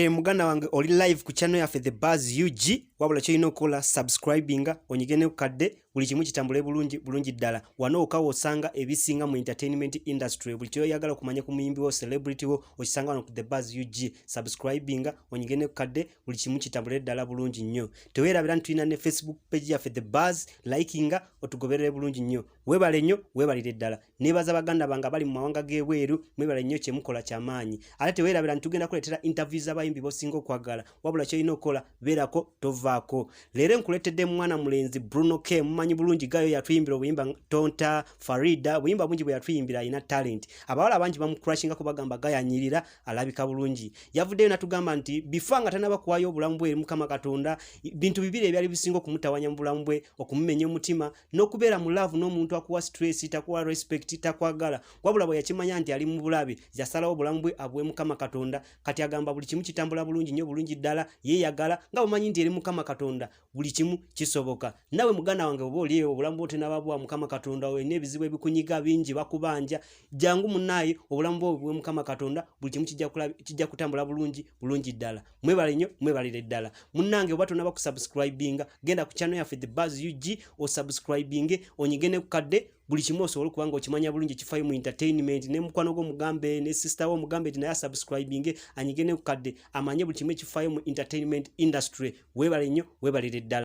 Muganda wange oli live ku channel yaffe The Buzz UG wabula kyolina okukola subscribinga onyigene ku kadde buli kimu kitambule bulungi ddala wano okawo osanga ebisinga mu entertainment industry buli kyoyagala okumanya ku muyimbi wo celebrity wo okisanga wano ku The Buzz UG subscribinga onyigene ku kadde buli kimu kitambule ddala bulungi nnyo teweerabira ntulina ne Facebook page yaffe The Buzz likinga otugoberere bulungi nnyo webale nnyo webalire ddala nebaza baganda banga bali mu mawanga g'ebweru mwebale nnyo kyemukola kyamaanyi ate teweerabira ntugenda kuleetera interview z'abayimbi bosinga okwagala wabula kyolina okukola beerako tovaako leero nkuleetedde mwana mulenzi Bruno K mumanyi bulungi gayo yatuyimbira obuyimba Tonta Farida buyimba bungi bwe yatuyimbira ina talent abawala abangi bamucrashinga kubagamba gayanyirira alabika bulungi yavuddeyo natugamba nti before nga tanaba kuwayo obulamu bwe Mukama Katonda bintu bibiri ebyali bisinga okumutawanya mu bulamu bwe okumumenya omutima n'okubeera mu love n'omuntu akuwa stress takuwa respect takwagala wabula bwe yakimanya nti ali mu bulabe yasalawo obulamu bwe abwe Mukama Katonda kati agamba buli kimu kitambula bulungi nnyo bulungi ddala yeeyagala nga bumanyi nti eri Mukama Katonda buli kimu kisoboka nawe muganda wange oba oli obulamu bwo tenababwa Mukama Katonda we n'ebizibu ebikunyiga bingi bakubanja jangu munnaye obulamu bwo bwe Mukama Katonda buli kimu kijja kutambula bulungi ddala mwebale nnyo mwebalire ddala munnange oba tonaba ku subscribinga genda ku channel yaffe The Buzz UG o subscribinge onyigene ku kadde buli kimu osobola kubanga okimanya bulungi kifayo mu entertainment ne mukwano go mugambe ne sister wo mugambe tina ya subscribinge anyigene ku kadde amanye buli kimu kifayo mu entertainment industry webale nnyo webalire ddala